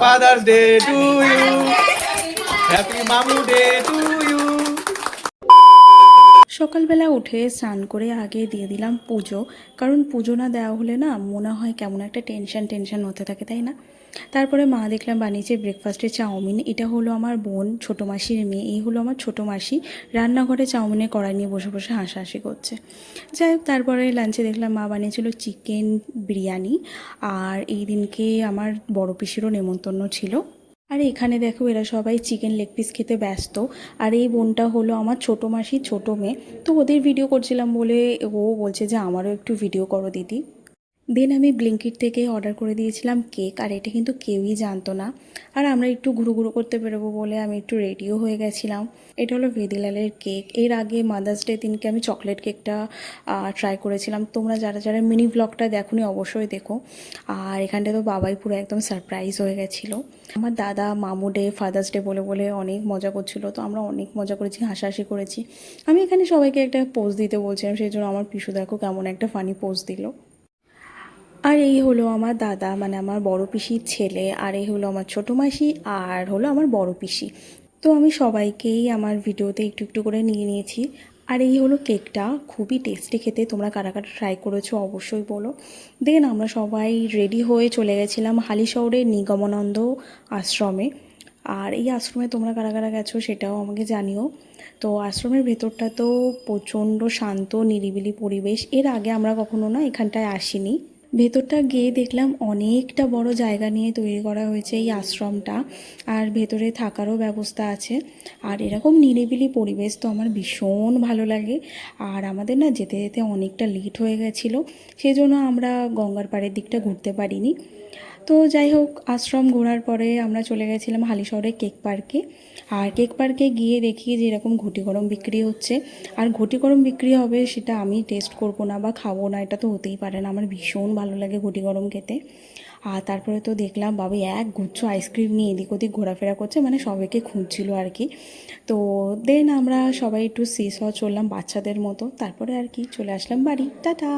Father's day to you, happy মামু day to you. সকালবেলা উঠে স্নান করে আগে দিয়ে দিলাম পুজো, কারণ পুজো না দেওয়া হলে না মনে হয় কেমন একটা টেনশন টেনশন হতে থাকে, তাই না? তারপরে মা দেখলাম বানিয়েছে ব্রেকফাস্টে চাউমিন। এটা হলো আমার বোন ছোটো মাসির মেয়ে, এই হলো আমার ছোটো মাসি। রান্নাঘরে চাউমিনের কড়াই নিয়ে বসে বসে হাসাহাসি করছে। যাই হোক, তারপরে লাঞ্চে দেখলাম মা বানিয়েছিল চিকেন বিরিয়ানি। আর এই দিনকে আমার বড় পিসিরও নেমন্তন্ন ছিল। আর এখানে দেখো এরা সবাই চিকেন লেগ পিস খেতে ব্যস্ত। আর এই বোনটা হলো আমার ছোটো মাসির ছোটো মেয়ে। তো ওদের ভিডিও করছিলাম বলে ও বলছে যে আমারও একটু ভিডিও করো দিদি। দেন আমি ব্লিঙ্কিট থেকে অর্ডার করে দিয়েছিলাম কেক, আর এটা কিন্তু কেউই জানতো না। আর আমরা একটু ঘুরু ঘুরু করতে বেরোবো বলে আমি একটু রেডিও হয়ে গেছিলাম। এটা হলো ভেদিলালের কেক। এর আগে মাদার্স ডে দিনকে আমি চকলেট কেকটা ট্রাই করেছিলাম। তোমরা যারা যারা মিনি ব্লগটা দেখোনি অবশ্যই দেখো। আর এখানটা তো বাবাই পুরো একদম সারপ্রাইজ হয়ে গেছিলো। আমার দাদা মামু ডে ফাদার্স ডে বলে বলে অনেক মজা করছিল, তো আমরা অনেক মজা করেছি, হাসাহাসি করেছি। আমি এখানে সবাইকে একটা পোজ দিতে বলছিলাম, সেই জন্য আমার পিসু দেখো কেমন একটা ফানি পোজ দিল। আর এই হলো আমার দাদা, মানে আমার বড় পিসির ছেলে। আর এই হলো আমার ছোটো মাসি, আর হলো আমার বড় পিসি। তো আমি সবাইকেই আমার ভিডিওতে একটু একটু করে নিয়ে নিয়েছি। আর এই হলো কেকটা, খুবই টেস্টি খেতে। তোমরা কারা কারা ট্রাই করেছো অবশ্যই বলো। দেন আমরা সবাই রেডি হয়ে চলে গেছিলাম হালিশহরের নিগমানন্দ আশ্রমে। আর এই আশ্রমে তোমরা কারা কারা গেছো সেটাও আমাকে জানিও। তো আশ্রমের ভেতরটা তো প্রচণ্ড শান্ত নিরিবিলি পরিবেশ। এর আগে আমরা কখনো না এখানটায় আসিনি। ভেতরটা গিয়ে দেখলাম অনেকটা বড় জায়গা নিয়ে তৈরি করা হয়েছে এই আশ্রমটা। আর ভেতরে থাকারও ব্যবস্থা আছে। আর এরকম নিরিবিলি পরিবেশ তো আমার ভীষণ ভালো লাগে। আর আমাদের না যেতে যেতে অনেকটা লেট হয়ে গেছিলো, সেই জন্য আমরা গঙ্গার পাড়ের দিকটা ঘুরতে পারিনি। তো যাই হোক, আশ্রম ঘোরার পরে আমরা চলে গেছিলাম হালিশহরের কেক পার্কে। আর কেক পার্কে গিয়ে দেখি যে এরকম ঘটি গরম বিক্রি হচ্ছে। আর ঘটি গরম বিক্রি হবে সেটা আমি টেস্ট করবো না বা খাবো না, এটা তো হতেই পারে না। আমার ভীষণ ভালো লাগে ঘটি গরম খেতে। আর তারপরে তো দেখলাম বাবা এক গুচ্ছ আইসক্রিম নিয়ে এদিক ওদিক ঘোরাফেরা করছে, মানে সবাইকে খুঁজছিল আর কি। তো দেন আমরা সবাই একটু সিসহ চললাম বাচ্চাদের মতো, তারপরে আর কি চলে আসলাম বাড়ি। টাটা।